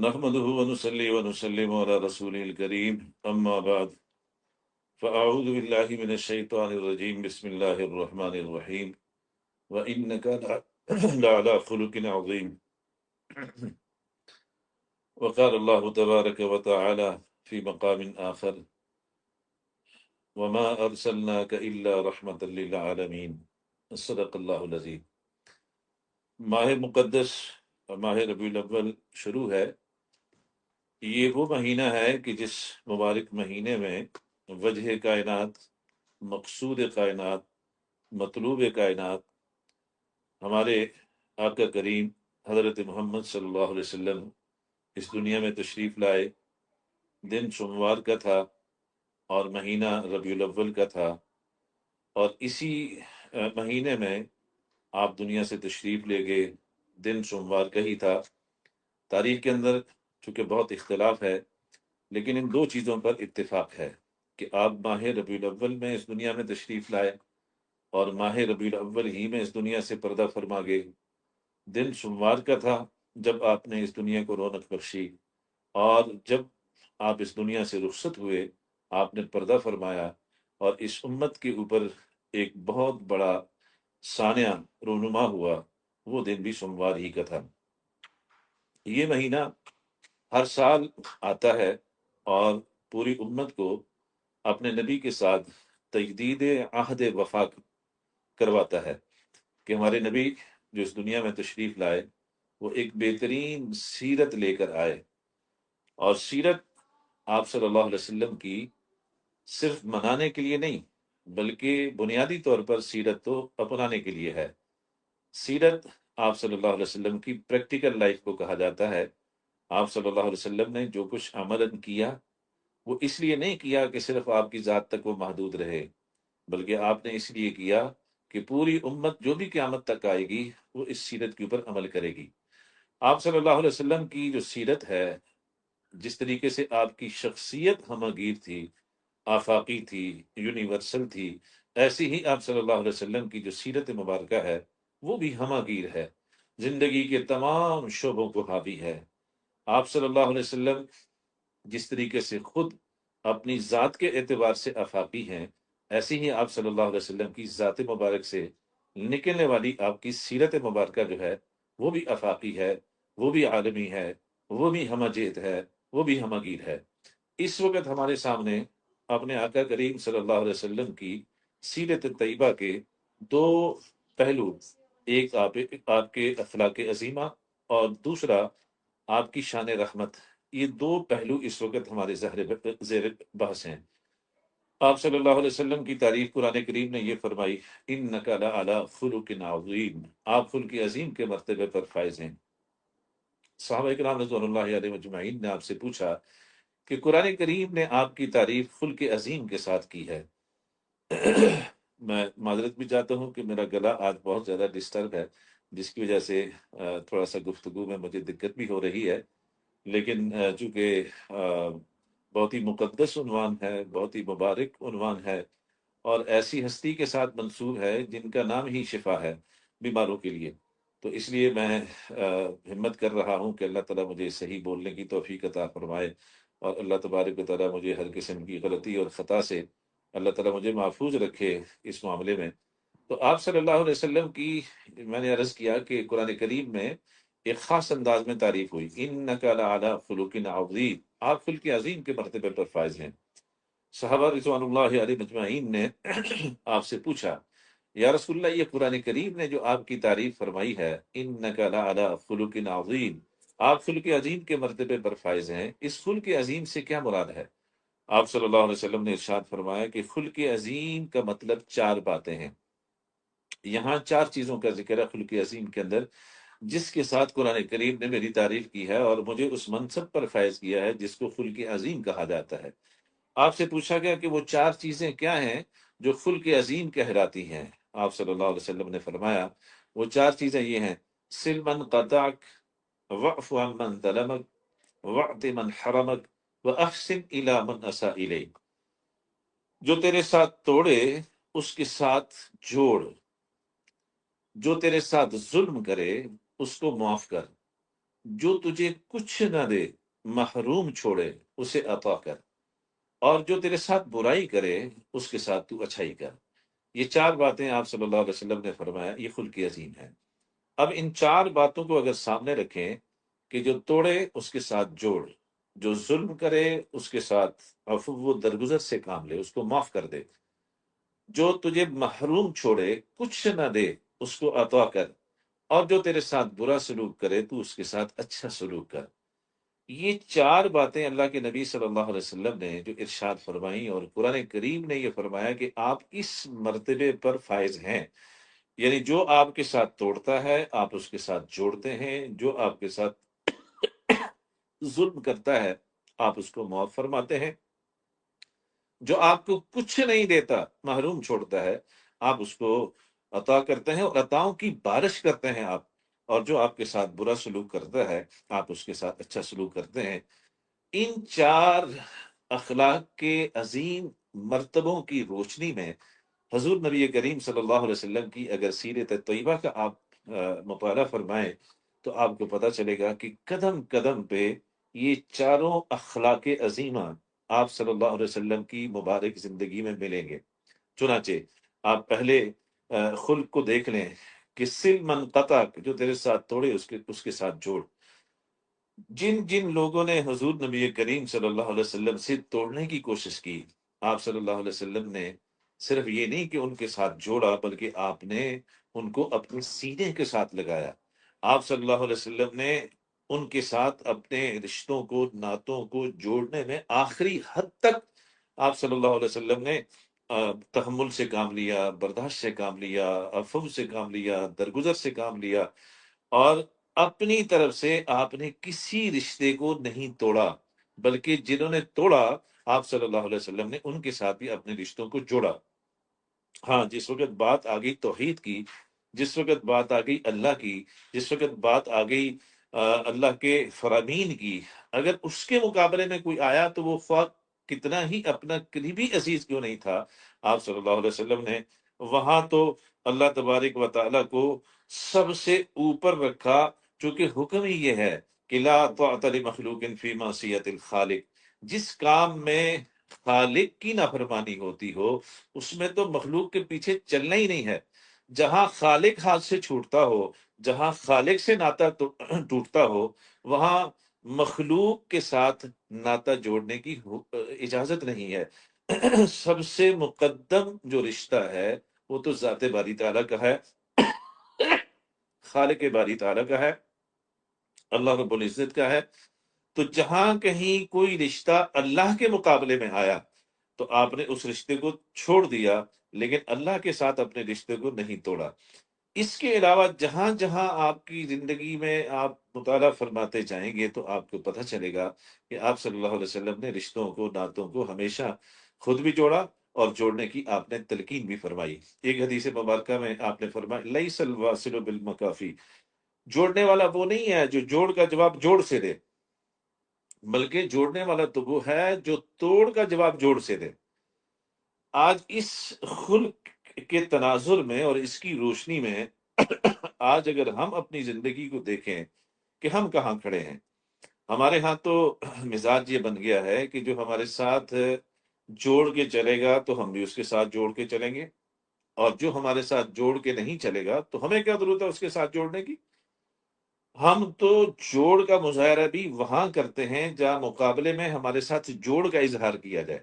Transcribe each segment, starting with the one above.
نحمده ونصلي ونسلم على رسوله الكريم أما بعد فأعوذ بالله من الشيطان الرجيم بسم الله الرحمن الرحيم وإنك لعلى خلق عظيم. وقال الله تبارك وتعالى في مقام آخر وما أرسلناك إلا رحمة للعالمين. صدق اللہ العظیم. ماہ مقدس ماہ ربیع الاول شروع ہے. یہ وہ مہینہ ہے کہ جس مبارک مہینے میں وجہ کائنات، مقصود کائنات، مطلوب کائنات، ہمارے آقا کریم حضرت محمد صلی اللہ علیہ وسلم اس دنیا میں تشریف لائے. دن سوموار کا تھا اور مہینہ ربیع الاول کا تھا، اور اسی مہینے میں آپ دنیا سے تشریف لے گئے. دن سوموار کا ہی تھا. تاریخ کے اندر چونکہ بہت اختلاف ہے، لیکن ان دو چیزوں پر اتفاق ہے کہ آپ ماہ ربیع الاول میں اس دنیا میں تشریف لائے اور ماہ ربیع الاول ہی میں اس دنیا سے پردہ فرما گئے. دن سوموار کا تھا جب آپ نے اس دنیا کو رونق بخشی، اور جب آپ اس دنیا سے رخصت ہوئے آپ نے پردہ فرمایا، اور اس امت کے اوپر ایک بہت بڑا سانیہ رونما ہوا. وہ دن بھی سوموار ہی کا تھا. یہ مہینہ ہر سال آتا ہے اور پوری امت کو اپنے نبی کے ساتھ تجدید عہد وفا کرواتا ہے کہ ہمارے نبی جو اس دنیا میں تشریف لائے وہ ایک بہترین سیرت لے کر آئے. اور سیرت آپ صلی اللہ علیہ وسلم کی صرف منانے کے لیے نہیں، بلکہ بنیادی طور پر سیرت تو اپنانے کے لیے ہے. سیرت آپ صلی اللہ علیہ وسلم کی پریکٹیکل لائف کو کہا جاتا ہے. آپ صلی اللہ علیہ وسلم نے جو کچھ عملاً کیا وہ اس لیے نہیں کیا کہ صرف آپ کی ذات تک وہ محدود رہے، بلکہ آپ نے اس لیے کیا کہ پوری امت جو بھی قیامت تک آئے گی وہ اس سیرت کے اوپر عمل کرے گی. آپ صلی اللہ علیہ وسلم کی جو سیرت ہے، جس طریقے سے آپ کی شخصیت ہمہ گیر تھی، آفاقی تھی، یونیورسل تھی، ایسی ہی آپ صلی اللہ علیہ وسلم کی جو سیرت مبارکہ ہے وہ بھی ہمہ گیر ہے، زندگی کے تمام شعبوں کو حاوی ہے. آپ صلی اللہ علیہ وسلم جس طریقے سے خود اپنی ذات کے اعتبار سے آفاقی ہیں، ایسے ہی آپ صلی اللہ علیہ وسلم کی ذات مبارک سے نکلنے والی آپ کی سیرت مبارکہ جو ہے وہ بھی آفاقی ہے، وہ بھی عالمی ہے، وہ بھی ہمہ جہت ہے، وہ بھی ہمہ گیر ہے. اس وقت ہمارے سامنے اپنے آقا کریم صلی اللہ علیہ وسلم کی سیرت طیبہ کے دو پہلو، ایک آپ کے اخلاق عظیمہ اور دوسرا آپ کی شان رحمت، یہ دو پہلو اس وقت ہمارے زیر بحث ہیں. آپ صلی اللہ علیہ وسلم کی تعریف قرآن کریم نے یہ فرمائی، انک لعلی خلق عظیم، آپ خلق عظیم کے مرتبے پر فائز ہیں. صحابہ کرام رضوان اللہ علیہ مجمعین نے آپ سے پوچھا کہ قرآن کریم نے آپ کی تعریف خلق عظیم کے ساتھ کی ہے. میں معذرت بھی چاہتا ہوں کہ میرا گلا آج بہت زیادہ ڈسٹرب ہے، جس کی وجہ سے تھوڑا سا گفتگو میں مجھے دقت بھی ہو رہی ہے. لیکن چونکہ بہت ہی مقدس عنوان ہے، بہت ہی مبارک عنوان ہے، اور ایسی ہستی کے ساتھ منسوب ہے جن کا نام ہی شفا ہے بیماروں کے لیے، تو اس لیے میں ہمت کر رہا ہوں کہ اللہ تعالیٰ مجھے صحیح بولنے کی توفیق عطا فرمائے، اور اللہ تبارک و تعالیٰ مجھے ہر قسم کی غلطی اور خطا سے اللہ تعالیٰ مجھے محفوظ رکھے اس معاملے میں. تو آپ صلی اللہ علیہ وسلم کی میں نے عرض کیا کہ قرآن کریم میں ایک خاص انداز میں تعریف ہوئی، انک لعلی خلق عظیم، آپ خلق عظیم کے مرتبے پر فائز ہیں. صحابہ رضوان اللہ علیہ مجمعین نے آپ سے پوچھا، یا رسول اللہ، یہ قرآن کریم نے جو آپ کی تعریف فرمائی ہے انک لعلی خلق عظیم، آپ خلق عظیم کے مرتبے پر فائز ہیں، اس خلق عظیم سے کیا مراد ہے؟ آپ صلی اللہ علیہ وسلم نے ارشاد فرمایا کہ خلق عظیم کا مطلب چار باتیں ہیں. یہاں چار چیزوں کا ذکر ہے خلق عظیم کے اندر، جس کے ساتھ قرآن کریم نے میری تعریف کی ہے اور مجھے اس منصب پر فائز کیا ہے جس کو خلق عظیم کہا جاتا ہے. آپ سے پوچھا گیا کہ وہ چار چیزیں کیا ہیں جو خلق عظیم کہلاتی ہیں. آپ صلی اللہ علیہ وسلم نے فرمایا وہ چار چیزیں یہ ہیں، سل من قطعک، وعف عن من ظلمک، وعط من حرمک، واحسن الی من اساء الیک. جو تیرے ساتھ توڑے اس کے ساتھ جوڑ، جو تیرے ساتھ ظلم کرے اس کو معاف کر، جو تجھے کچھ نہ دے، محروم چھوڑے، اسے عطا کر، اور جو تیرے ساتھ برائی کرے اس کے ساتھ تو اچھائی کر۔ یہ چار باتیں آپ صلی اللہ علیہ وسلم نے فرمایا، یہ خلق عظیم ہے۔ اب ان چار باتوں کو اگر سامنے رکھیں کہ جو توڑے اس کے ساتھ جوڑ، جو ظلم کرے اس کے ساتھ عفو و درگزر سے کام لے، اس کو معاف کر دے، جو تجھے محروم چھوڑے، کچھ نہ دے، اس کو عطا کر، اور جو تیرے ساتھ برا سلوک کرے تو اس کے ساتھ اچھا سلوک کر۔ یہ چار باتیں اللہ کے نبی صلی اللہ علیہ وسلم نے جو ارشاد فرمائیں، اور قرآن کریم نے یہ فرمایا کہ آپ اس مرتبے پر فائز ہیں، یعنی جو آپ کے ساتھ توڑتا ہے آپ اس کے ساتھ جوڑتے ہیں، جو آپ کے ساتھ ظلم کرتا ہے آپ اس کو معاف فرماتے ہیں، جو آپ کو کچھ نہیں دیتا، محروم چھوڑتا ہے، آپ اس کو عطا کرتے ہیں اور عطاؤں کی بارش کرتے ہیں آپ، اور جو آپ کے ساتھ برا سلوک کرتا ہے آپ اس کے ساتھ اچھا سلوک کرتے ہیں۔ ان چار اخلاق کے عظیم مرتبوں کی روشنی میں حضور نبی کریم صلی اللہ علیہ وسلم کی اگر سیرت طیبہ کا آپ مطالعہ فرمائیں تو آپ کو پتہ چلے گا کہ قدم قدم پہ یہ چاروں اخلاق عظیمہ آپ صلی اللہ علیہ وسلم کی مبارک زندگی میں ملیں گے۔ چنانچہ آپ پہلے خلق کو دیکھ لیں کہ سل من قطع، جو تیرے ساتھ توڑے اس کے ساتھ جوڑ۔ جن جن لوگوں نے حضور نبی کریم صلی اللہ علیہ وسلم سے توڑنے کی کوشش کی، آپ صلی اللہ علیہ وسلم نے صرف یہ نہیں کہ ان کے ساتھ جوڑا، بلکہ آپ نے ان کو اپنے سینے کے ساتھ لگایا۔ آپ صلی اللہ علیہ وسلم نے ان کے ساتھ اپنے رشتوں کو، ناتوں کو جوڑنے میں آخری حد تک آپ صلی اللہ علیہ وسلم نے تحمل سے کام لیا، برداشت سے کام لیا، عفو سے کام لیا، درگزر سے کام لیا، اور اپنی طرف سے آپ نے کسی رشتے کو نہیں توڑا، بلکہ جنہوں نے توڑا آپ صلی اللہ علیہ وسلم نے ان کے ساتھ بھی اپنے رشتوں کو جوڑا۔ ہاں، جس وقت بات آ گئی توحید کی، جس وقت بات آ گئی اللہ کی، جس وقت بات آ گئی اللہ کے فرامین کی، اگر اس کے مقابلے میں کوئی آیا تو وہ خواہ کتنا ہی اپنا قریبی عزیز کیوں نہیں تھا، آپ صلی اللہ علیہ وسلم نے وہاں تو اللہ تبارک و تعالیٰ کو سب سے اوپر رکھا، چونکہ حکم ہی یہ ہے کہ لا طاعۃ لمخلوق فی معصیت الخالق۔ جس کام میں خالق کی نافرمانی ہوتی ہو اس میں تو مخلوق کے پیچھے چلنا ہی نہیں ہے۔ جہاں خالق ہاتھ سے چھوٹتا ہو، جہاں خالق سے ناتا ٹوٹتا ہو، وہاں مخلوق کے ساتھ ناتا جوڑنے کی اجازت نہیں ہے۔ سب سے مقدم جو رشتہ ہے وہ تو ذات باری تعالیٰ کا ہے، خالق باری تعالیٰ کا ہے، اللہ رب العزت کا ہے۔ تو جہاں کہیں کوئی رشتہ اللہ کے مقابلے میں آیا تو آپ نے اس رشتے کو چھوڑ دیا، لیکن اللہ کے ساتھ اپنے رشتے کو نہیں توڑا۔ اس کے علاوہ جہاں جہاں آپ کی زندگی میں آپ مطالعہ فرماتے جائیں گے تو آپ کو پتہ چلے گا کہ آپ صلی اللہ علیہ وسلم نے رشتوں کو، ناتوں کو ہمیشہ خود بھی جوڑا اور جوڑنے کی آپ نے تلقین بھی فرمائی۔ ایک حدیث مبارکہ میں آپ نے فرمایا لیس الواصل بالمکافی، جوڑنے والا وہ نہیں ہے جو جوڑ کا جواب جوڑ سے دے، بلکہ جوڑنے والا تو وہ ہے جو توڑ کا جواب جوڑ سے دے۔ آج اس خلق کے تناظر میں اور اس کی روشنی میں آج اگر ہم اپنی زندگی کو دیکھیں کہ ہم کہاں کھڑے ہیں، ہمارے ہاں تو مزاج یہ بن گیا ہے کہ جو ہمارے ساتھ جوڑ کے چلے گا تو ہم بھی اس کے ساتھ جوڑ کے چلیں گے، اور جو ہمارے ساتھ جوڑ کے نہیں چلے گا تو ہمیں کیا ضرورت ہے اس کے ساتھ جوڑنے کی۔ ہم تو جوڑ کا مظاہرہ بھی وہاں کرتے ہیں جہاں مقابلے میں ہمارے ساتھ جوڑ کا اظہار کیا جائے،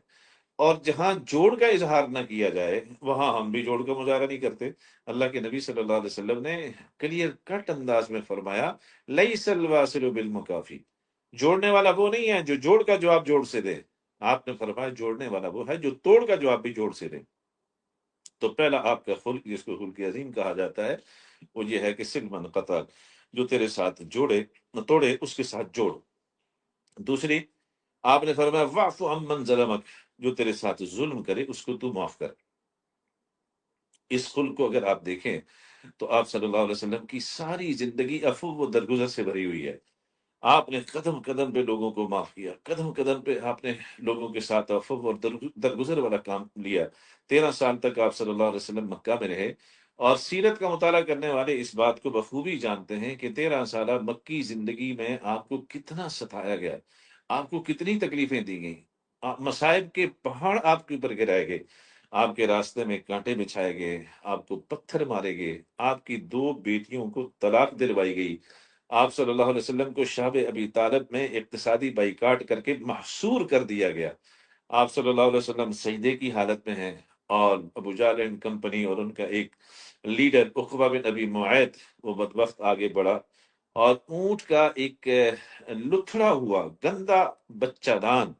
اور جہاں جوڑ کا اظہار نہ کیا جائے وہاں ہم بھی جوڑ کا مظاہرہ نہیں کرتے۔ اللہ کے نبی صلی اللہ علیہ وسلم نے کلیئر کٹ انداز میں فرمایا لیس الواصل بالمکافی، جوڑنے والا وہ نہیں ہے جو جوڑ کا جواب جوڑ سے دے، آپ نے فرمایا جوڑنے والا وہ ہے جو توڑ کا جواب بھی جوڑ سے دے۔ تو پہلا آپ کا خلق جس کو خلق عظیم کہا جاتا ہے وہ یہ ہے کہ سل من قطع، جو تیرے ساتھ جوڑے نہ توڑے اس کے ساتھ جوڑ۔ دوسری آپ نے فرمایا واعف عمن ظلمک، جو تیرے ساتھ ظلم کرے اس کو تو معاف کر۔ اس خلق کو اگر آپ دیکھیں تو آپ صلی اللہ علیہ وسلم کی ساری زندگی عفو و درگزر سے بھری ہوئی ہے۔ آپ نے قدم قدم پہ لوگوں کو معاف کیا، قدم قدم پہ آپ نے لوگوں کے ساتھ عفو اور درگزر والا کام لیا۔ 13 سال تک آپ صلی اللہ علیہ وسلم مکہ میں رہے، اور سیرت کا مطالعہ کرنے والے اس بات کو بخوبی جانتے ہیں کہ 13 سالہ مکی زندگی میں آپ کو کتنا ستایا گیا، آپ کو کتنی تکلیفیں دی گئیں، مصائب کے پہاڑ آپ کے اوپر گرائے گئے، آپ کے راستے میں کانٹے بچھائے گئے، آپ کو پتھر مارے گئے، آپ کی 2 بیٹیوں کو طلاق دلوائی گئی، آپ صلی اللہ علیہ وسلم کو شعب ابی طالب میں اقتصادی بائیکاٹ کر کے محصور کر دیا گیا، آپ صلی اللہ علیہ وسلم سجدے کی حالت میں ہیں، اور ابو جہل اینڈ کمپنی اور ان کا ایک لیڈر عقبہ بن ابی معیط وہ بدبخت آگے بڑھا اور اونٹ کا ایک لتھڑا ہوا گندا بچہ دان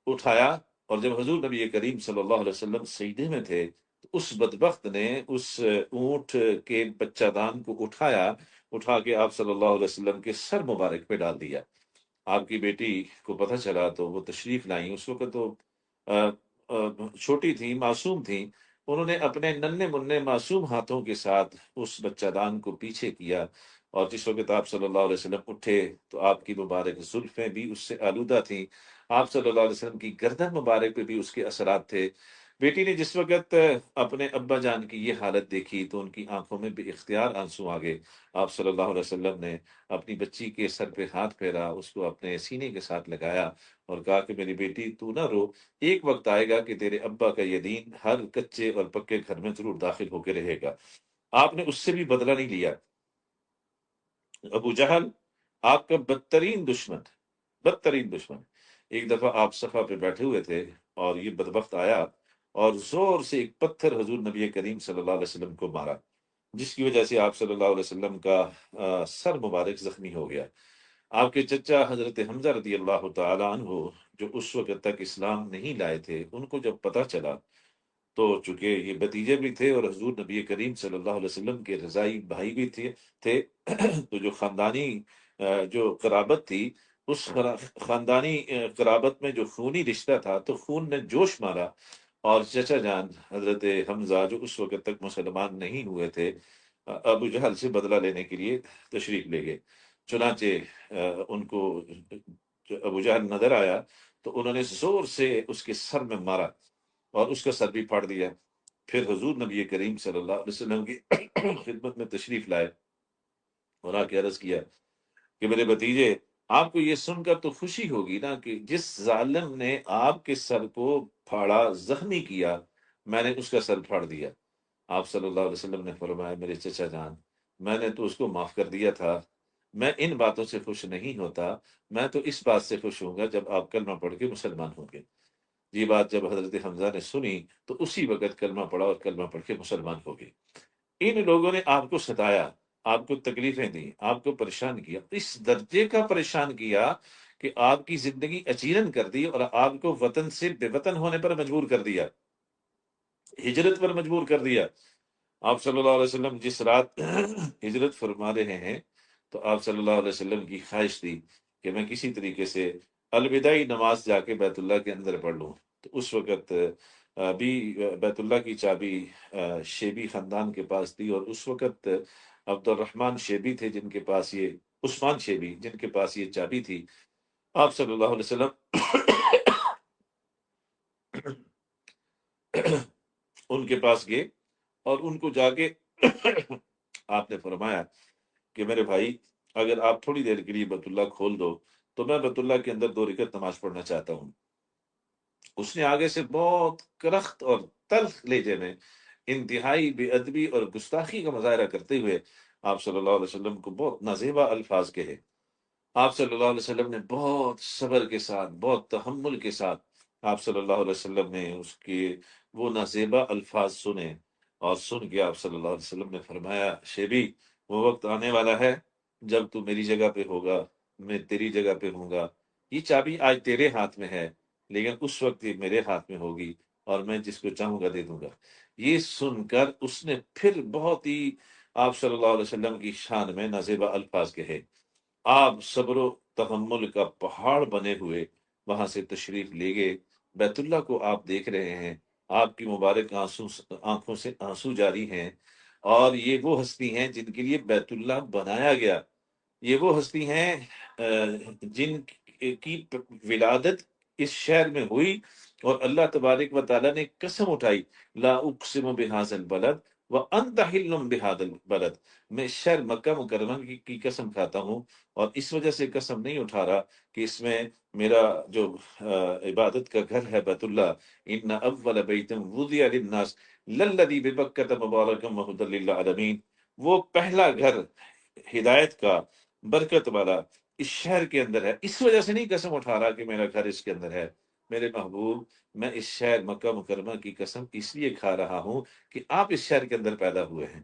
اٹھایا، اور جب حضور نبی کریم صلی اللہ علیہ وسلم سجدے میں تھے تو اس بدبخت نے اس اونٹ کے بچہ دان کو اٹھا کے آپ صلی اللہ علیہ وسلم کے سر مبارک پہ ڈال دیا۔ آپ کی بیٹی کو پتہ چلا تو وہ تشریف لائیں، اس وقت تو آ، چھوٹی تھی، معصوم تھی، انہوں نے اپنے ننھے منھے معصوم ہاتھوں کے ساتھ اس بچہ دان کو پیچھے کیا، اور جس وقت آپ صلی اللہ علیہ وسلم اٹھے تو آپ کی مبارک زلفیں بھی اس سے آلودہ تھیں، آپ صلی اللہ علیہ وسلم کی گردن مبارک پہ بھی اس کے اثرات تھے۔ بیٹی نے جس وقت اپنے ابا جان کی یہ حالت دیکھی تو ان کی آنکھوں میں بے اختیار آنسو آ گئے، آپ صلی اللہ علیہ وسلم نے اپنی بچی کے سر پہ ہاتھ پھیرا، اس کو اپنے سینے کے ساتھ لگایا اور کہا کہ میری بیٹی تو نہ رو، ایک وقت آئے گا کہ تیرے ابا کا یہ دین ہر کچے اور پکے گھر میں ضرور داخل ہو کے رہے گا۔ آپ نے اس سے بھی بدلہ نہیں لیا۔ ابو جہل آپ کا بدترین دشمن۔ ایک دفعہ آپ صفا پہ بیٹھے ہوئے تھے اور یہ بدبخت آیا اور زور سے ایک پتھر حضور نبی کریم صلی اللہ علیہ وسلم کو مارا، جس کی وجہ سے آپ صلی اللہ علیہ وسلم کا سر مبارک زخمی ہو گیا۔ آپ کے چچا حضرت حمزہ رضی اللہ تعالی عنہ جو اس وقت تک اسلام نہیں لائے تھے، ان کو جب پتہ چلا تو چونکہ یہ بھتیجے بھی تھے اور حضور نبی کریم صلی اللہ علیہ وسلم کے رضائی بھائی بھی تھے تو جو خاندانی جو قرابت تھی، اس خاندانی قرابت میں جو خونی رشتہ تھا تو خون نے جوش مارا، اور چچا جان حضرت حمزہ جو اس وقت تک مسلمان نہیں ہوئے تھے، ابو جہل سے بدلہ لینے کے لیے تشریف لے گئے۔ چنانچہ ان کو ابو جہل نظر آیا تو انہوں نے زور سے اس کے سر میں مارا اور اس کا سر بھی پھاڑ دیا۔ پھر حضور نبی کریم صلی اللہ علیہ وسلم کی خدمت میں تشریف لائے اور آ کے عرض کیا کہ میرے بھتیجے، آپ کو یہ سن کر تو خوشی ہوگی نا کہ جس ظالم نے آپ کے سر کو پھاڑا، زخمی کیا، میں نے اس کا سر پھاڑ دیا۔ آپ صلی اللہ علیہ وسلم نے فرمایا میرے چچا جان، میں نے تو اس کو معاف کر دیا تھا، میں ان باتوں سے خوش نہیں ہوتا، میں تو اس بات سے خوش ہوں گا جب آپ کلمہ پڑھ کے مسلمان ہوں گے۔ یہ بات جب حضرت حمزہ نے سنی تو اسی وقت کلمہ پڑھا اور کلمہ پڑھ کے مسلمان ہو گئے۔ ان لوگوں نے آپ کو ستایا، آپ کو تکلیفیں دی، آپ کو پریشان کیا، اس درجے کا پریشان کیا کہ آپ کی زندگی اچیرن کر دی اور آپ کو وطن سے بے وطن ہونے پر مجبور کر دیا، ہجرت پر مجبور کر دیا۔ آپ صلی اللہ علیہ وسلم جس رات ہجرت فرما رہے ہیں تو آپ صلی اللہ علیہ وسلم کی خواہش تھی کہ میں کسی طریقے سے الوداعی نماز جا کے بیت اللہ کے اندر پڑھ لوں، تو اس وقت بھی بیت اللہ کی چابی شیبی خاندان کے پاس تھی، اور اس وقت عبد الرحمن شیبی تھے جن کے پاس یہ عثمان شیبی جن کے پاس یہ چابی تھی۔ آپ صلی اللہ علیہ وسلم ان کے پاس گئے اور ان کو جا کے آپ نے فرمایا کہ میرے بھائی، اگر آپ تھوڑی دیر کے لیے بیت اللہ کھول دو تو میں بیت اللہ کے اندر 2 رکعت نماز پڑھنا چاہتا ہوں۔ اس نے آگے سے بہت کرخت اور تلخ لہجے میں انتہائی بے ادبی اور گستاخی کا مظاہرہ کرتے ہوئے آپ صلی اللہ علیہ وسلم کو بہت نازیبا الفاظ کہے۔ آپ صلی اللہ علیہ وسلم نے بہت صبر کے ساتھ، بہت تحمل کے ساتھ آپ صلی اللہ علیہ وسلم نے اس کے وہ نازیبا الفاظ سنے، اور سن کے آپ صلی اللہ علیہ وسلم نے فرمایا شیبی، وہ وقت آنے والا ہے جب تو میری جگہ پہ ہوگا، میں تیری جگہ پہ ہوں گا، یہ چابی آج تیرے ہاتھ میں ہے لیکن اس وقت یہ میرے ہاتھ میں ہوگی اور میں جس کو چاہوں گا دے دوں گا۔ یہ سن کر اس نے پھر بہت ہی آپ صلی اللہ علیہ وسلم کی شان میں نازیبا الفاظ کہے۔ آپ صبر و تحمل کا پہاڑ بنے ہوئے وہاں سے تشریف لے گئے۔ بیت اللہ کو آپ دیکھ رہے ہیں، آپ کی مبارک آنکھوں سے آنسو جاری ہیں، اور یہ وہ ہستی ہیں جن کے لیے بیت اللہ بنایا گیا، یہ وہ ہستی ہیں جن کی ولادت اس شہر میں ہوئی، اور اللہ تبارک و تعالیٰ نے قسم اٹھائی لا اقسم بہذا البلد وَأَنْتَ حِلٌّ بِهَذَا الْبَلَدِ، میں اس شہر مکہ مکرمہ کی قسم کھاتا ہوں، اور اس وجہ سے قسم نہیں اٹھا رہا کہ اس میں میرا جو عبادت کا گھر ہے بیت اللہ، ان اول بیت وضع للناس للذی ببکۃ مبارکا وہدی للعالمین، وہ پہلا گھر ہدایت کا، برکت والا اس شہر کے اندر ہے، اس وجہ سے نہیں قسم اٹھا رہا کہ میرا گھر اس کے اندر ہے۔ میرے محبوب، میں اس شہر مکہ مکرمہ کی قسم اس لیے کھا رہا ہوں کہ آپ اس شہر کے اندر پیدا ہوئے ہیں۔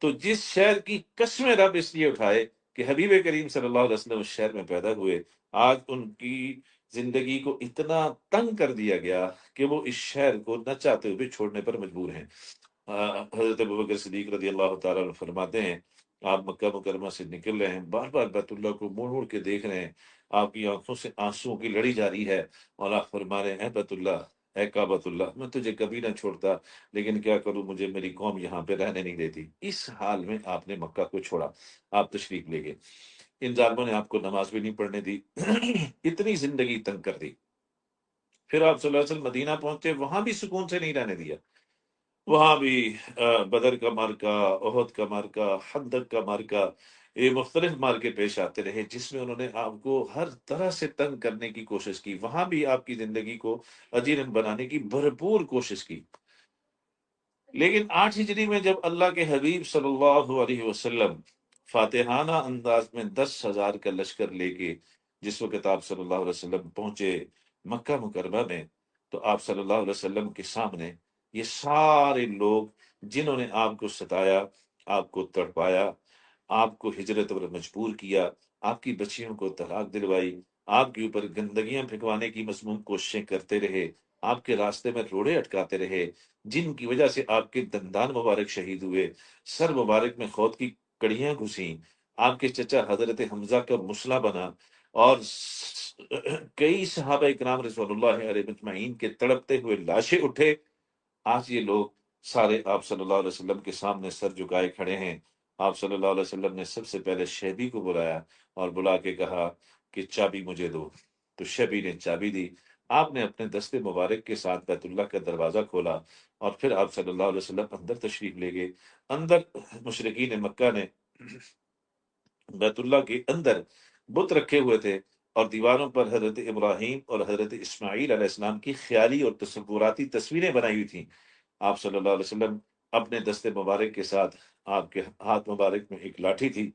تو جس شہر کی قسمیں رب اس لیے اٹھائے کہ حبیب کریم صلی اللہ علیہ وسلم اس شہر میں پیدا ہوئے، آج ان کی زندگی کو اتنا تنگ کر دیا گیا کہ وہ اس شہر کو نہ چاہتے ہوئے چھوڑنے پر مجبور ہیں۔ حضرت ابوبکر صدیق رضی اللہ تعالیٰ عنہ فرماتے ہیں، آپ مکہ مکرمہ سے نکل رہے ہیں، بار بار بیت اللہ کو مڑ مڑ کے دیکھ رہے ہیں، آپ کی آنکھوں سے آنسوں کی لڑی جاری ہے، اور آپ فرما رہے ہیں، اے بیت اللہ، اے کعبۃ اللہ، میں تجھے کبھی نہ چھوڑتا، لیکن کیا کروں، مجھے میری قوم یہاں پہ رہنے نہیں دیتی۔ اس حال میں آپ نے مکہ کو چھوڑا، آپ تشریف لے گئے، ان ظالموں نے آپ کو نماز بھی نہیں پڑھنے دی، اتنی زندگی تنگ کر دی۔ پھر آپ صلی اللہ علیہ وسلم مدینہ پہنچے، وہاں بھی سکون سے نہیں رہنے دیا، وہاں بھی بدر کا مارکا، احد کا مارکا، خندق کا مارکا، یہ مختلف مارکے پیش آتے رہے جس میں انہوں نے آپ کو ہر طرح سے تنگ کرنے کی کوشش کی، وہاں بھی آپ کی زندگی کو اجیرن بنانے کی بھرپور کوشش کی۔ لیکن 8 ہجری میں جب اللہ کے حبیب صلی اللہ علیہ وسلم فاتحانہ انداز میں 10,000 کا لشکر لے کے جس وقت آپ صلی اللہ علیہ وسلم پہنچے مکہ مکرمہ میں، تو آپ صلی اللہ علیہ وسلم کے سامنے یہ سارے لوگ جنہوں نے آپ کو ستایا، آپ کو تڑپایا، آپ کو ہجرت پر مجبور کیا، آپ کی بچیوں کو طلاق دلوائی، آپ کے اوپر گندگیاں پھینکوانے کی مضمون کوششیں کرتے رہے، آپ کے راستے میں روڑے اٹکاتے رہے، جن کی وجہ سے آپ کے دندان مبارک شہید ہوئے، سر مبارک میں خود کی کڑیاں گھسیں، آپ کے چچا حضرت حمزہ کا مسئلہ بنا، اور کئی صحابہ اکرام رضوان اللہ علیہ مجمعین کے تڑپتے ہوئے لاشیں اٹھے، آج یہ لوگ سارے آپ صلی اللہ علیہ وسلم کے سامنے سر جھکائے کھڑے ہیں۔ آپ صلی اللہ علیہ وسلم نے سب سے پہلے شیبی کو بلایا اور بلا کے کہا کہ چابی مجھے دو، تو شیبی نے چابی دی، آپ نے اپنے دستے مبارک کے ساتھ بیت اللہ کا دروازہ کھولا، اور پھر آپ صلی اللہ علیہ وسلم اندر تشریف لے گئے۔ اندر مشرقین مکہ نے بیت اللہ کے اندر بت رکھے ہوئے تھے، اور دیواروں پر حضرت ابراہیم اور حضرت اسماعیل علیہ السلام کی خیالی اور تصوراتی تصویریں بنائی ہوئی تھیں۔ آپ صلی اللہ علیہ وسلم اپنے دستے مبارک کے ساتھ، آپ کے ہاتھ مبارک میں ایک لاٹھی تھی،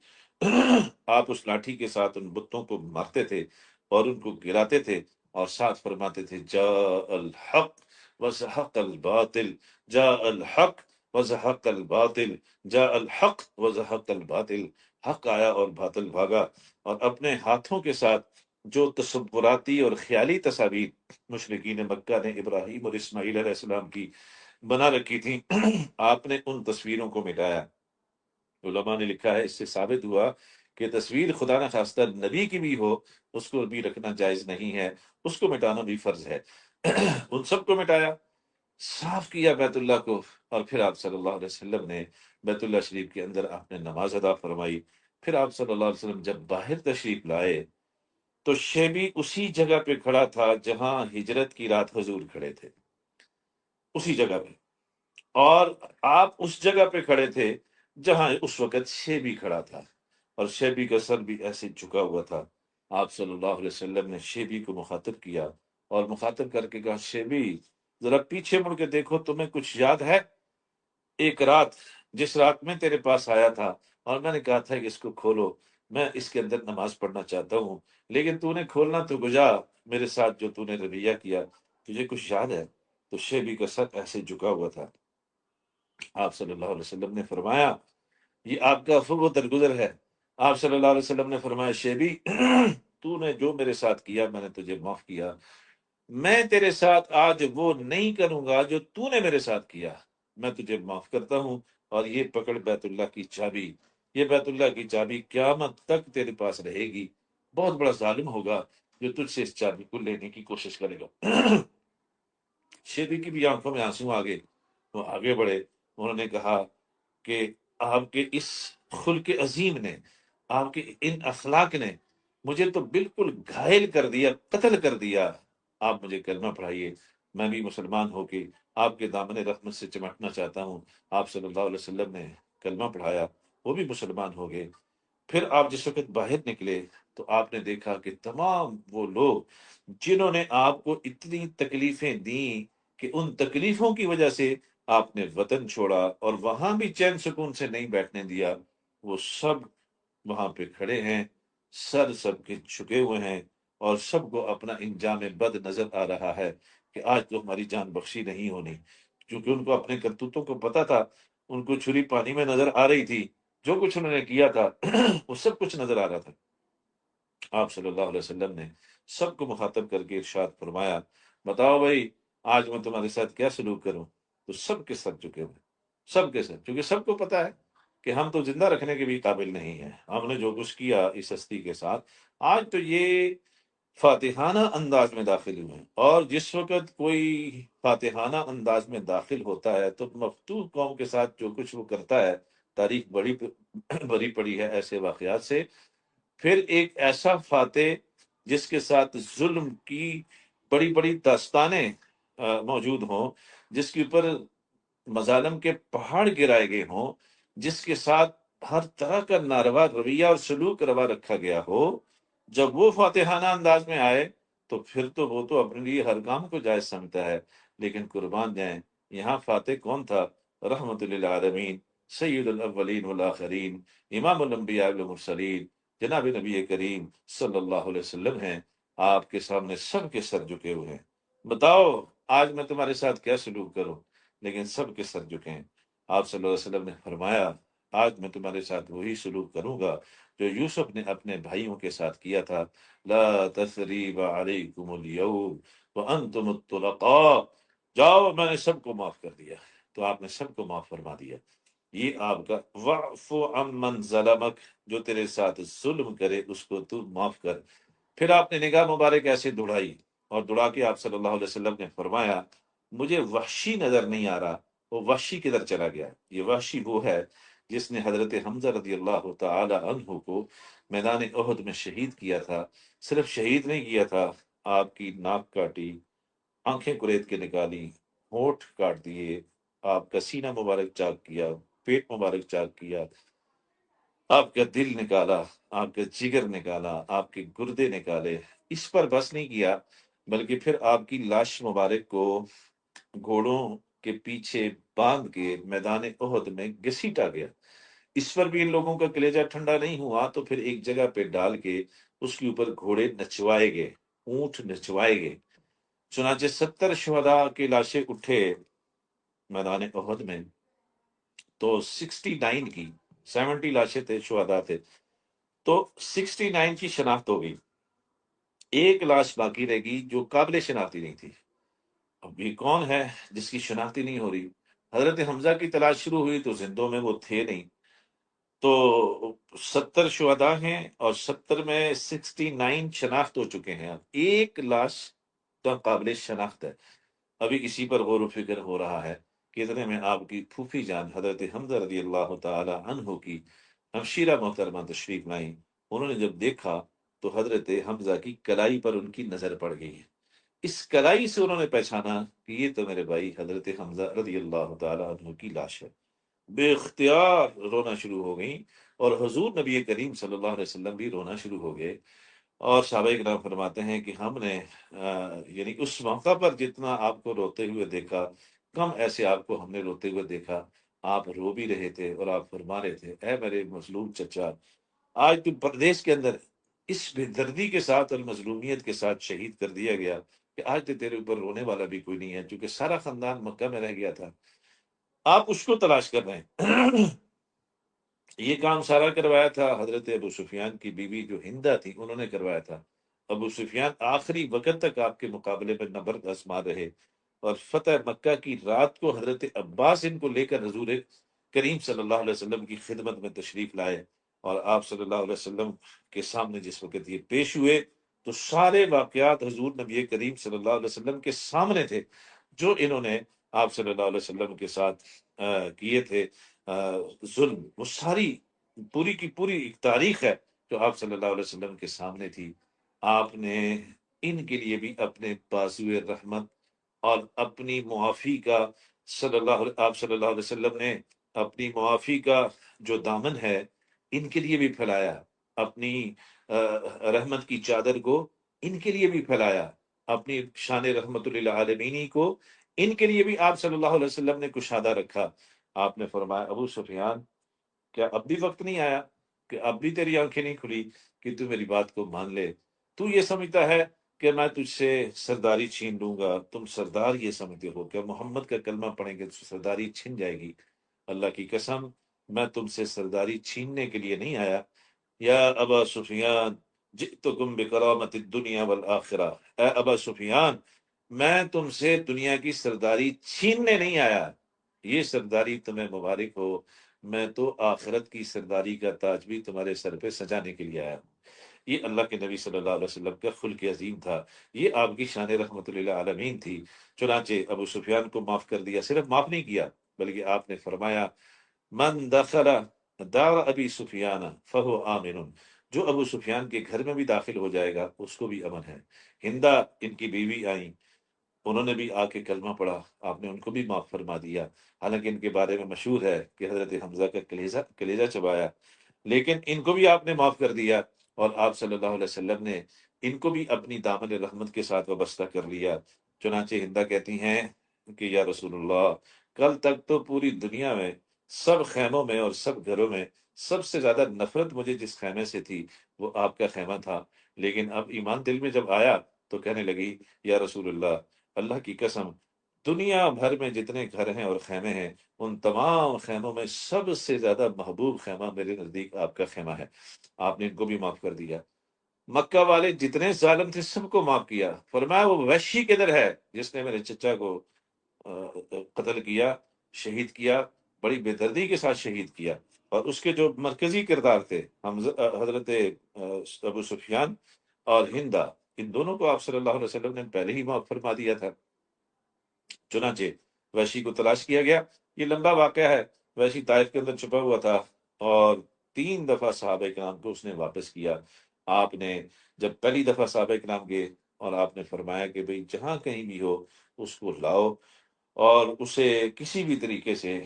آپ اس لاٹھی کے ساتھ ان بتوں کو مارتے تھے اور ان کو گراتے تھے، اور ساتھ فرماتے تھے جاء الحق وزحق الباطل، جاء الحق وزحق الباطل، جاء الحق وزحق الباطل، حق آیا اور باطل بھاگا۔ اور اپنے ہاتھوں کے ساتھ جو تصوراتی اور خیالی تصاویر مشرقین مکہ نے ابراہیم اور اسماعیل علیہ السلام کی بنا رکھی تھیں، آپ نے ان تصویروں کو مٹایا۔ علماء نے لکھا ہے اس سے ثابت ہوا کہ تصویر خدا نہ خواستہ نبی کی بھی ہو، اس کو بھی رکھنا جائز نہیں ہے، اس کو مٹانا بھی فرض ہے۔ ان سب کو مٹایا، صاف کیا بیت اللہ کو، اور پھر آپ صلی اللہ علیہ وسلم نے بیت اللہ شریف کے اندر آپ نے نماز ادا فرمائی۔ پھر آپ صلی اللہ علیہ وسلم جب باہر تشریف لائے تو شیبی اسی جگہ پہ کھڑا تھا جہاں ہجرت کی رات حضور کھڑے تھے، اسی جگہ پہ، اور آپ اس جگہ پہ کھڑے تھے جہاں اس وقت شیبی کھڑا تھا، اور شیبی کا سر بھی ایسے جھکا ہوا تھا۔ آپ صلی اللہ علیہ وسلم نے شیبی کو مخاطب کیا اور مخاطب کر کے کہا، شیبی ذرا پیچھے مڑ کے دیکھو، تمہیں کچھ یاد ہے ایک رات، جس رات میں تیرے پاس آیا تھا اور میں نے کہا تھا کہ اس کو کھولو، میں اس کے اندر نماز پڑھنا چاہتا ہوں، لیکن تو نے کھولنا تو گجا، میرے ساتھ جو تو نے رویہ کیا، تجھے کچھ یاد ہے؟ تو شیبی کا سر ایسے جھکا ہوا تھا۔ آپ صلی اللہ علیہ وسلم نے فرمایا، یہ آپ کا عفو و درگزر ہے۔ آپ صلی اللہ علیہ وسلم نے فرمایا، شیبی تو نے جو میرے ساتھ کیا میں نے تجھے معاف کیا، میں تیرے ساتھ آج وہ نہیں کروں گا جو تو نے میرے ساتھ کیا، میں تجھے معاف کرتا ہوں، اور یہ پکڑ بیت اللہ کی چابی، یہ بیت اللہ کی چابی قیامت تک تیرے پاس رہے گی، بہت بڑا ظالم ہوگا جو تجھ سے اس چابی کو لینے کی کوشش کرے گا۔ شیبی کی بھی آنکھوں میں آنسو آ گئے، وہ آگے بڑھے، انہوں نے کہا کہ آپ کے اس خلق عظیم نے، آپ کے ان اخلاق نے مجھے تو بالکل گھائل کر دیا، قتل کر دیا، آپ مجھے کلمہ پڑھائیے، میں بھی مسلمان ہو کے آپ کے دامن رحمت سے چمٹنا چاہتا ہوں۔ آپ صلی اللہ علیہ وسلم نے کلمہ پڑھایا، وہ بھی مسلمان ہو گئے۔ پھر آپ جس وقت باہر نکلے تو آپ نے دیکھا کہ تمام وہ لوگ جنہوں نے آپ کو اتنی تکلیفیں دیں کہ ان تکلیفوں کی وجہ سے آپ نے وطن چھوڑا اور وہاں بھی چین سکون سے نہیں بیٹھنے دیا، وہ سب وہاں پہ کھڑے ہیں، سر سب کے جھکے ہوئے ہیں، اور سب کو اپنا انجام بد نظر آ رہا ہے کہ آج تو ہماری جان بخشی نہیں ہونی، کیونکہ ان کو اپنے کرتوتوں کو پتا تھا، ان کو چھری پانی میں نظر آ رہی تھی، جو کچھ انہوں نے کیا تھا وہ سب کچھ نظر آ رہا تھا۔ آپ صلی اللہ علیہ وسلم نے سب کو مخاطب کر کے ارشاد فرمایا، بتاؤ بھائی آج میں تمہارے ساتھ کیا سلوک کروں؟ تو سب کے سر جھکے ہوئے، سب کے سر، کیونکہ سب کو پتا ہے کہ ہم تو زندہ رکھنے کے بھی قابل نہیں ہیں، ہم نے جو کچھ کیا اس ہستی کے ساتھ، آج تو یہ فاتحانہ انداز میں داخل ہوئے ہیں، اور جس وقت کوئی فاتحانہ انداز میں داخل ہوتا ہے تو مفتوح قوم کے ساتھ جو کچھ وہ کرتا ہے، تاریخ بڑی پڑی ہے ایسے واقعات سے۔ پھر ایک ایسا فاتح جس کے ساتھ ظلم کی بڑی بڑی داستانیں موجود ہوں، جس کے اوپر مظالم کے پہاڑ گرائے گئے ہوں، جس کے ساتھ ہر طرح کا ناروا رویہ اور سلوک روا رکھا گیا ہو، جب وہ فاتحانہ انداز میں آئے تو پھر تو وہ تو اپنے لیے ہر کام کو جائز سمجھتا ہے۔ لیکن قربان جائیں، یہاں فاتح کون تھا؟ رحمت للعالمین، سید الاولین والآخرین، امام الانبیاء والمرسلین، جناب نبی کریم صلی اللہ علیہ وسلم ہیں۔ آپ کے سامنے سب کے سر جھکے ہوئے ہیں، بتاؤ آج میں تمہارے ساتھ کیا سلوک کروں؟ لیکن سب کے سر جھکے ہیں۔ آپ صلی اللہ علیہ وسلم نے فرمایا، آج میں تمہارے ساتھ وہی سلوک کروں گا جو یوسف نے اپنے بھائیوں کے ساتھ کیا تھا، لا تثریب علیکم اليوم وانتم الطلقاء، جاؤ میں نے سب کو معاف کر دیا۔ تو آپ نے سب کو معاف فرما دیا۔ یہ آپ کا وعف عمن ظلمک، جو تیرے ساتھ ظلم کرے اس کو تو معاف کر۔ پھر آپ نے نگاہ مبارک ایسے دوڑائی، اور دوڑا کے آپ صلی اللہ علیہ وسلم نے فرمایا، مجھے وحشی نظر نہیں آ رہا، وہ وحشی کدھر چلا گیا؟ یہ وحشی وہ ہے جس نے حضرت حمزہ رضی اللہ تعالی عنہ کو میدان احد میں شہید کیا تھا۔ صرف شہید نہیں کیا تھا، آپ کی ناک کاٹی، آنکھیں کرید کے نکالی، ہونٹ کاٹ دیے، آپ کا سینہ مبارک چاک کیا، پیٹ مبارک چاک کیا، آپ کا دل نکالا، آپ کا جگر نکالا، آپ کے گردے نکالے۔ اس پر بس نہیں کیا، بلکہ پھر آپ کی لاش مبارک کو گھوڑوں کے پیچھے باندھ کے میدان احد میں گھسیٹا گیا۔ اس پر بھی ان لوگوں کا کلیجہ ٹھنڈا نہیں ہوا، تو پھر ایک جگہ پہ ڈال کے اس کے اوپر گھوڑے نچوائے گئے، اونٹ نچوائے گئے۔ چنانچہ 70 شہداء کی لاشیں اٹھے میدان احد میں، تو 69 کی 70 لاشیں تھے، شہداء تھے، تو 69 کی شناخت ہو گئی، ایک لاش باقی رہ گئی جو قابل شناختی نہیں تھی۔ اب یہ کون ہے جس کی شناختی نہیں ہو رہی؟ حضرت حمزہ کی تلاش شروع ہوئی تو زندوں میں وہ تھے نہیں، تو 70 شہداء ہیں اور 70 میں 69 شناخت ہو چکے ہیں، اب ایک لاش تو قابل شناخت ہے۔ ابھی اسی پر غور و فکر ہو رہا ہے کہ اتنے میں آپ کی پھوپھی جان حضرت حمزہ رضی اللہ تعالی عنہ کی ہمشیرہ محترمہ تشریف لائیں۔ انہوں نے جب دیکھا تو حضرت حمزہ کی کلائی پر ان کی نظر پڑ گئی، اس کلائی سے انہوں نے پہچانا کہ یہ تو میرے بھائی حضرت حمزہ رضی اللہ تعالی عنہ کی لاش ہے۔ بے اختیار رونا شروع ہو گئیں، اور حضور نبی کریم صلی اللہ علیہ وسلم بھی رونا شروع ہو گئے۔ اور صحابہ کرام فرماتے ہیں کہ ہم نے یعنی اس موقع پر جتنا آپ کو روتے ہوئے دیکھا، کم ایسے آپ کو ہم نے روتے ہوئے دیکھا۔ آپ رو بھی رہے تھے اور آپ فرما رہے تھے، اے میرے مظلوم چچا، آج تو پردیس کے اندر اس بے دردی کے ساتھ اور مظلومیت کے ساتھ شہید کر دیا گیا کہ آج تو تیرے اوپر رونے والا بھی کوئی نہیں ہے، چونکہ سارا خاندان مکہ میں رہ گیا تھا، آپ اس کو تلاش کر رہے ہیں۔ یہ کام سارا کروایا تھا حضرت ابو سفیان کی بیوی جو ہندہ تھی، انہوں نے کروایا تھا۔ ابو سفیان آخری وقت تک آپ کے مقابلے میں نبرد آزما رہے، اور فتح مکہ کی رات کو حضرت عباس ان کو لے کر حضور کریم صلی اللہ علیہ وسلم کی خدمت میں تشریف لائے، اور آپ صلی اللہ علیہ وسلم کے سامنے جس وقت یہ پیش ہوئے تو سارے واقعات حضور نبی کریم صلی اللہ علیہ وسلم کے سامنے تھے، جو انہوں نے آپ صلی اللہ علیہ وسلم کے ساتھ کیے تھے ظلم، وہ ساری پوری کی پوری ایک تاریخ ہے جو آپ صلی اللہ علیہ وسلم کے سامنے تھی۔ آپ نے ان کے لیے بھی اپنے بازوئے رحمت اور اپنی معافی کا آپ صلی اللہ علیہ وسلم نے اپنی معافی کا جو دامن ہے ان کے لیے بھی پھیلایا، اپنی رحمت کی چادر کو ان کے لیے بھی پھیلایا، اپنی شان رحمت للعالمینی کو ان کے لیے بھی آپ صلی اللہ علیہ وسلم نے کشادہ رکھا۔ آپ نے فرمایا ابو سفیان، کیا اب بھی وقت نہیں آیا کہ اب بھی تیری آنکھیں نہیں کھلی کہ تو میری بات کو مان لے؟ تو یہ سمجھتا ہے کہ میں تجھ سے سرداری چھین لوں گا، تم سردار یہ سمجھتے ہو، کیا محمد کا کلمہ پڑھیں گے تو سرداری چھن جائے گی؟ اللہ کی قسم، میں تم سے سرداری چھیننے کے لیے نہیں آیا۔ یا ابا سفیان جئتکم بکرامت الدنیا والآخرہ، اے ابا سفیان، میں تم سے دنیا کی سرداری چھیننے نہیں آیا، یہ سرداری تمہیں مبارک ہو، میں تو آخرت کی سرداری کا تاج بھی تمہارے سر پہ سجانے کے لیے آیا ہوں۔ یہ اللہ کے نبی صلی اللہ علیہ وسلم کا خلق عظیم تھا، یہ آپ کی شان رحمت للعالمین تھی۔ چنانچہ ابو سفیان کو معاف کر دیا، صرف معاف نہیں کیا بلکہ آپ نے فرمایا من دخل دار ابی سفیان فہو آمن، جو ابو سفیان کے گھر میں بھی داخل ہو جائے گا اس کو بھی امن ہے۔ ہندا ان کی بیوی آئیں، انہوں نے بھی آ کے کلمہ پڑھا، آپ نے ان کو بھی معاف فرما دیا۔ حالانکہ ان کے بارے میں مشہور ہے کہ حضرت حمزہ کا کلیجہ چبایا، لیکن ان کو بھی آپ نے معاف کر دیا، اور آپ صلی اللہ علیہ وسلم نے ان کو بھی اپنی دامن رحمت کے ساتھ وابستہ کر لیا۔ چنانچہ ہندا کہتی ہیں کہ یا رسول اللہ، کل تک تو پوری دنیا میں سب خیموں میں اور سب گھروں میں سب سے زیادہ نفرت مجھے جس خیمے سے تھی وہ آپ کا خیمہ تھا، لیکن اب ایمان دل میں جب آیا تو کہنے لگی یا رسول اللہ، اللہ کی قسم، دنیا بھر میں جتنے گھر ہیں اور خیمے ہیں ان تمام خیموں میں سب سے زیادہ محبوب خیمہ میرے نزدیک آپ کا خیمہ ہے۔ آپ نے ان کو بھی معاف کر دیا۔ مکہ والے جتنے ظالم تھے سب کو معاف کیا، فرمایا وہ وحشی کدھر ہے جس نے میرے چچا کو قتل کیا، شہید کیا، بڑی بے دردی کے ساتھ شہید کیا، اور اس کے جو مرکزی کردار تھے حضرت ابو سفیان اور ہندا، ان دونوں کو آپ صلی اللہ علیہ وسلم نے پہلے ہی معاف فرما دیا تھا۔ چنانچہ وحشی کو تلاش کیا گیا، یہ لمبا واقعہ ہے۔ وحشی طائف کے اندر چھپا ہوا تھا اور 3 دفعہ صحابہ کرام کو اس نے واپس کیا۔ آپ نے جب پہلی دفعہ صحابہ کرام گئے اور آپ نے فرمایا کہ بھئی جہاں کہیں بھی ہو اس کو لاؤ اور اسے کسی بھی طریقے سے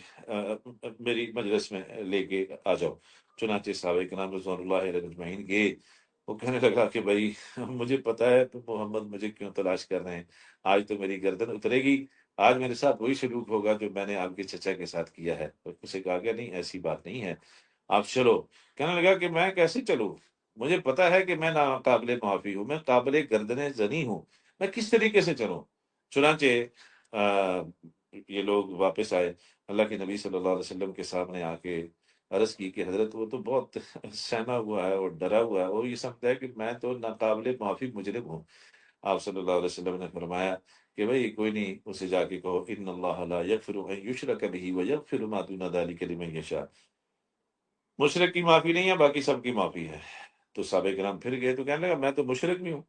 میری مجلس میں لے کے آ جاؤ۔ چنانچہ صحابہ کرام رضوان اللہ علیہ اجمعین گئے۔ وہ کہنے لگا کہ بھائی مجھے پتا ہے تو محمد مجھے کیوں تلاش کر رہے ہیں، آج تو میری گردن اترے گی، آج میرے ساتھ وہی سلوک ہوگا جو میں نے آپ کے چچا کے ساتھ کیا ہے۔ اسے کہا گیا نہیں ایسی بات نہیں ہے، آپ چلو۔ کہنے لگا کہ میں کیسے چلوں، مجھے پتا ہے کہ میں ناقابل معافی ہوں، میں قابل گردن زنی ہوں، میں کس طریقے سے چلوں؟ چنانچہ یہ لوگ واپس آئے، اللہ کے نبی صلی اللہ علیہ وسلم کے سامنے آ کے عرض کی کہ حضرت وہ تو بہت سہما ہوا ہے اور ڈرا ہوا ہے، وہ یہ سمجھتا ہے کہ میں تو ناقابل معافی مجرم ہوں۔ آپ صلی اللہ علیہ وسلم نے فرمایا کہ بھئی کوئی نہیں، اسے جا کے کہو ان اللہ لا یغفر ان یشرک بہ ویغفر ما دون ذلک لمن یشاء، مشرک کی معافی نہیں ہے، باقی سب کی معافی ہے۔ تو صحابہ کرام پھر گئے تو کہنے لگا میں تو مشرک بھی ہوں،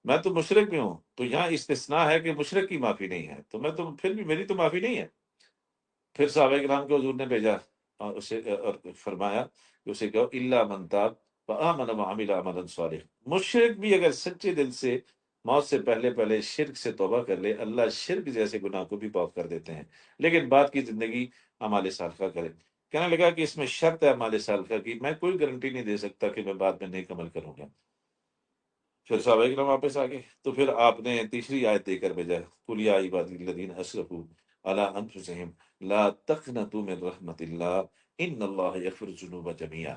میں تو مشرک بھی ہوں، تو یہاں استثناء ہے کہ مشرک کی معافی نہیں ہے، تو میں تو پھر بھی میری تو معافی نہیں ہے۔ پھر صحابہ کرام کو حضور نے بھیجا اور اسے اور فرمایا کہ اسے کہو الا من تاب وآمن وعمل عملا صالح، مشرک بھی اگر سچے دل سے موت سے پہلے پہلے شرک سے توبہ کر لے، اللہ شرک جیسے گناہ کو بھی معاف کر دیتے ہیں، لیکن بعد کی زندگی اعمال صالحہ کرے۔ کہنے لگا کہ اس میں شرط ہے اعمال صالحہ کی، میں کوئی گارنٹی نہیں دے سکتا کہ میں بعد میں نیک عمل کروں گا۔ پھر صحابہ کرام واپس آ گئے تو پھر آپ نے تیسری آیت دے کر بھیجا قل یا عبادی الذین اسرفوا علی انفسہم لا تقنطوا من رحمت اللہ ان اللہ یغفر الذنوب جميعا۔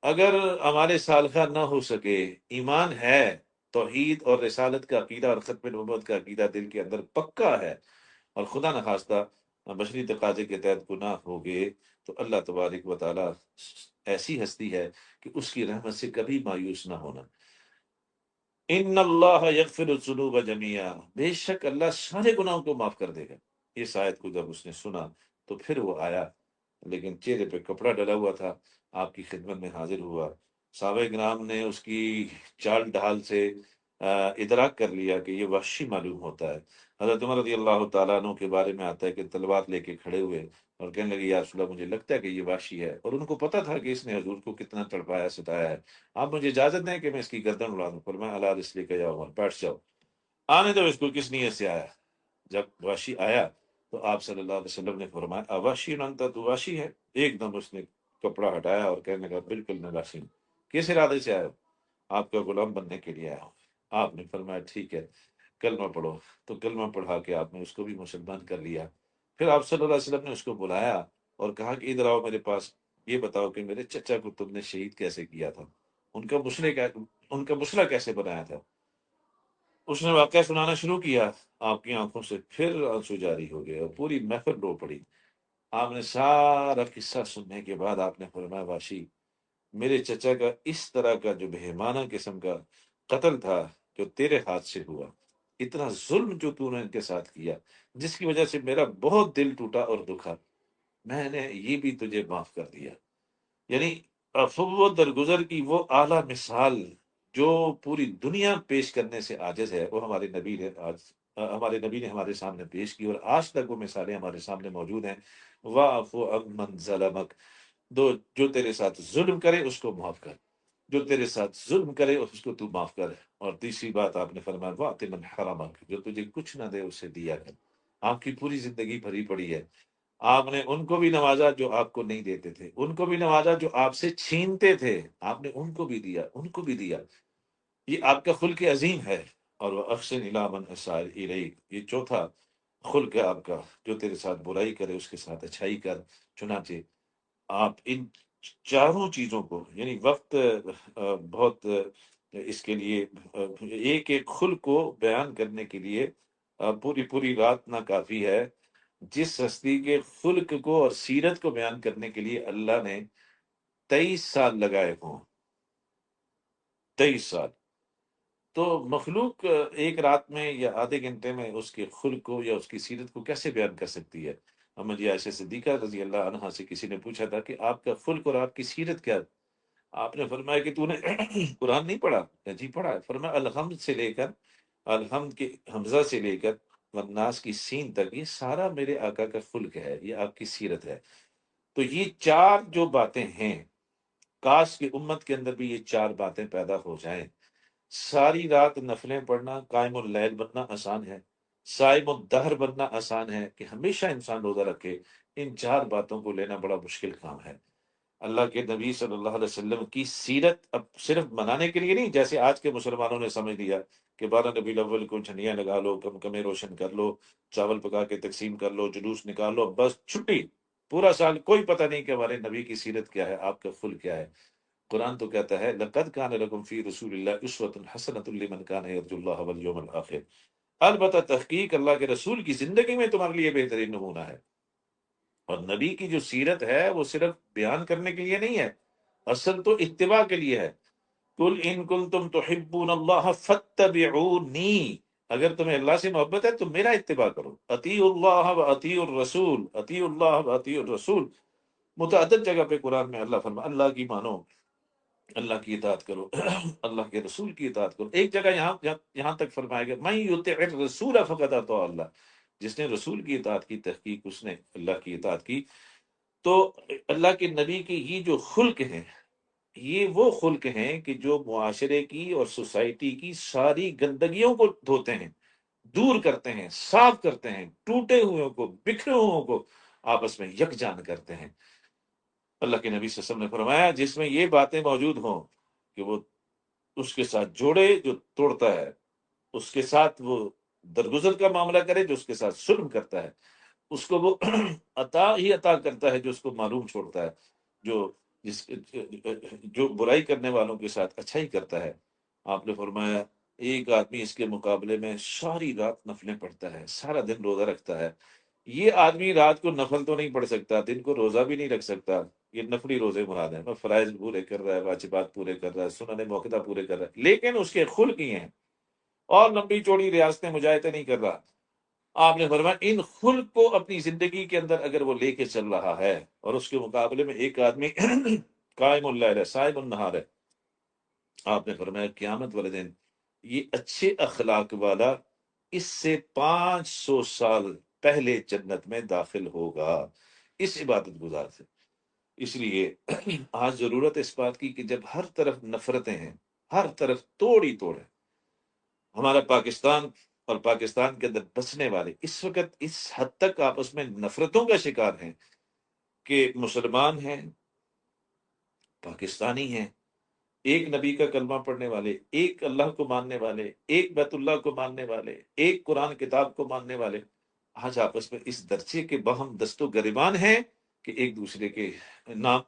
اگر ہمارے صالحہ نہ ہو سکے، ایمان ہے، توحید اور رسالت کا عقیدہ اور ختم نبوت کا عقیدہ دل کے اندر پکا ہے، اور خدا نخواستہ بشری تقاضے کے تحت گناہ ہو گئے، تو اللہ تبارک و تعالی ایسی ہستی ہے کہ اس کی رحمت سے کبھی مایوس نہ ہونا۔ ان اللہ یغفر الذنوب جميعا، بے شک اللہ سارے گناہوں کو معاف کر دے گا۔ اس آیت کو جب اس نے سنا تو پھر وہ آیا، لیکن چہرے پہ کپڑا ڈلا ہوا تھا، آپ کی خدمت میں حاضر ہوا۔ صحابہ کرام نے اس کی چال ڈھال سے ادراک کر لیا کہ یہ وحشی معلوم ہوتا ہے۔ حضرت عمر رضی اللہ تعالیٰ عنہ کے بارے میں آتا ہے کہ تلوار لے کے کھڑے ہوئے اور کہنے لگے یا رسول اللہ مجھے لگتا ہے کہ یہ وحشی ہے، اور ان کو پتا تھا کہ اس نے حضور کو کتنا تڑپایا ستایا ہے، آپ مجھے اجازت دیں کہ میں اس کی گردن اڑا دوں۔ فرمایا اللہ رسلی کا یا عمر، بیٹھ جاؤ۔ آنے دو اس کو، کس نیت سے آیا؟ جب واشی آیا تو آپ صلی اللہ علیہ وسلم نے فرمایا اواشی ننتا، تو واشی ہے؟ ایک دم اس نے کپڑا ہٹایا اور کہنے لگا بالکل میں واشی ہوں۔ کس ارادے سے آیا ہو؟ آپ کا غلام بننے کے لیے آیا ہوں۔ آپ نے فرمایا ٹھیک ہے، کلمہ پڑھو۔ تو کلمہ پڑھا کے آپ نے اس کو بھی مسلمان کر لیا۔ پھر آپ صلی اللہ علیہ وسلم نے اس کو بلایا اور کہا کہ ادھر آؤ میرے پاس، یہ بتاؤ کہ میرے چچا کو تم نے شہید کیسے کیا تھا، ان کا مسئلہ کیسے بنایا تھا؟ اس نے واقعہ سنانا شروع کیا، آپ کی آنکھوں سے پھر آنسو جاری ہو گئے اور پوری محفل رو پڑی۔ آپ نے سارا قصہ سننے کے بعد آپ نے فرمایا واشی، میرے چچا کا اس طرح کا جو بہیمانہ قسم کا قتل تھا جو تیرے ہاتھ سے ہوا، اتنا ظلم جو تو نے ان کے ساتھ کیا، جس کی وجہ سے میرا بہت دل ٹوٹا اور دکھا، میں نے یہ بھی تجھے معاف کر دیا۔ یعنی عفو درگزر کی وہ اعلیٰ مثال جو پوری دنیا پیش کرنے سے عاجز ہے، وہ ہمارے نبی نے ہمارے سامنے پیش کی، اور آج تک وہ مثالیں ہمارے سامنے موجود ہیں۔ وَاعْفُ عَمَّنْ ظَلَمَكَ، جو تیرے ساتھ ظلم کرے اس کو معاف کر، جو تیرے ساتھ ظلم کرے اس کو تو معاف کر۔ اور تیسری بات آپ نے فرمایا وَأْتِ مَنْ حَرَمَكَ، جو تجھے کچھ نہ دے اسے دیا کر۔ آپ کی پوری زندگی بھری پڑی ہے، آپ نے ان کو بھی نوازا جو آپ کو نہیں دیتے تھے، ان کو بھی نوازا جو آپ سے چھینتے تھے، آپ نے ان کو بھی دیا، ان کو بھی دیا۔ یہ آپ کا خلق عظیم ہے۔ اور وہ احسن الی من اساء الیک، یہ چوتھا خلق ہے آپ کا، جو تیرے ساتھ برائی کرے اس کے ساتھ اچھائی کر۔ چنانچہ آپ ان چاروں چیزوں کو، یعنی وقت بہت اس کے لیے ایک ایک خلق کو بیان کرنے کے لیے پوری پوری رات نہ کافی ہے۔ جس ہستی کے خلق کو اور سیرت کو بیان کرنے کے لیے اللہ نے 23 سال لگائے ہوں، 23 سال، تو مخلوق ایک رات میں یا آدھے گھنٹے میں اس کے خلق کو یا اس کی سیرت کو کیسے بیان کر سکتی ہے؟ محمد عائشہ صدیقہ رضی اللہ عنہا سے کسی نے پوچھا تھا کہ آپ کا خلق اور آپ کی سیرت کیا؟ آپ نے فرمایا کہ تو نے قرآن نہیں پڑھا؟ جی پڑھا ہے۔ فرمایا الحمد سے لے کر، الحمد کے حمزہ سے لے کر والناس کی سین تک، یہ سارا میرے آقا کا خلق ہے، یہ آپ کی سیرت ہے۔ تو یہ چار جو باتیں ہیں، کاش کی امت کے اندر بھی یہ چار باتیں پیدا ہو جائیں۔ ساری رات نفلیں پڑھنا، قائم اللیل بننا آسان ہے، صائم الدہر بننا آسان ہے، کہ ہمیشہ انسان روزہ رکھے، ان چار باتوں کو لینا بڑا مشکل کام ہے۔ اللہ کے نبی صلی اللہ علیہ وسلم کی سیرت اب صرف منانے کے لیے نہیں، جیسے آج کے مسلمانوں نے سمجھ لیا کہ 12 ربیع الاول کو جھنڈیاں لگا لو، کم کمیں روشن کر لو، چاول پکا کے تقسیم کر لو، جلوس نکال لو، بس چھٹی، پورا سال کوئی پتہ نہیں کہ ہمارے نبی کی سیرت کیا ہے، آپ کا خلق کیا ہے۔ قرآن تو کہتا ہے لَقَدْ كَانَ لَكُمْ فِي رَسُولِ اللَّهِ أُسْوَةٌ حَسَنَةٌ لِمَنْ كَانَ يَرْجُو اللَّهَ وَالْيَوْمَ الْآخِرَ، البتہ تحقیق اللہ کے رسول کی زندگی میں تمہارے لیے بہترین نمونہ ہے۔ اور نبی کی جو سیرت ہے وہ صرف بیان کرنے کے لیے نہیں ہے، اصل تو اتباع کے لیے ہے۔ قُلْ إِن كُنتُمْ تُحِبُّونَ اللَّهَ فَاتَّبِعُونِي، اگر تمہیں اللہ سے محبت ہے تو میرا اتباع کرو۔ اطیعوا اللہ واطیعوا الرسول، اطیعوا اللہ واطیعوا الرسول، متعدد جگہ پہ قرآن میں اللہ فرما اللہ کی مانو، اللہ کی اطاعت کرو، اللہ کے رسول کی اطاعت کرو۔ ایک جگہ یہاں تک فرمایا گیا من یطع الرسول فقد اطاع اللہ، جس نے رسول کی اطاعت کی، تحقیق اس نے اللہ کی اطاعت کی۔ تو اللہ کے نبی کے یہ جو خلق ہیں، یہ وہ خلق ہیں کہ جو معاشرے کی اور سوسائٹی کی ساری گندگیوں کو دھوتے ہیں، دور کرتے ہیں، صاف کرتے ہیں، ٹوٹے ہوئے کو، بکھرے ہوئے کو آپس میں یکجان کرتے ہیں۔ اللہ کے نبی صلی اللہ علیہ وسلم نے فرمایا جس میں یہ باتیں موجود ہوں کہ وہ اس کے ساتھ جوڑے جو توڑتا ہے، اس کے ساتھ وہ درگزر کا معاملہ کرے جو اس کے ساتھ ظلم کرتا ہے، اس کو وہ عطا ہی عطا کرتا ہے جو اس کو معلوم چھوڑتا ہے، جو جس جو برائی کرنے والوں کے ساتھ اچھائی کرتا ہے۔ آپ نے فرمایا ایک آدمی اس کے مقابلے میں ساری رات نفلیں پڑھتا ہے، سارا دن روزہ رکھتا ہے۔ یہ آدمی رات کو نفل تو نہیں پڑھ سکتا، دن کو روزہ بھی نہیں رکھ سکتا، یہ نفلی روزے مراد ہیں، فرائض پورے کر رہا ہے، واجبات پورے کر رہا ہے، سنن موقدہ پورے کر رہا ہے، لیکن اس کے خلق ہی ہیں اور لمبی چوڑی ریاستیں مجاہدے نہیں کر رہا۔ آپ نے فرمایا ان خلق کو اپنی زندگی کے اندر اگر وہ لے کے چل رہا ہے، اور اس کے مقابلے میں ایک آدمی قائم اللیل ہے، صائم النہار ہے، آپ نے فرمایا قیامت والے دن یہ اچھے اخلاق والا اس سے 500 سال پہلے جنت میں داخل ہوگا، اس عبادت گزار سے۔ اس لیے آج ضرورت ہے اس بات کی کہ جب ہر طرف نفرتیں ہیں، ہر طرف توڑ ہی توڑ ہے، ہمارا پاکستان اور پاکستان کے اندر بسنے والے اس وقت اس حد تک آپس میں نفرتوں کا شکار ہیں کہ مسلمان ہیں، پاکستانی ہیں، ایک نبی کا کلمہ پڑھنے والے، ایک اللہ کو ماننے والے، ایک بیت اللہ کو ماننے والے، ایک قرآن کتاب کو ماننے والے، آج آپس میں اس درجے کے باہم دست و گریبان ہیں کہ ایک دوسرے کے نام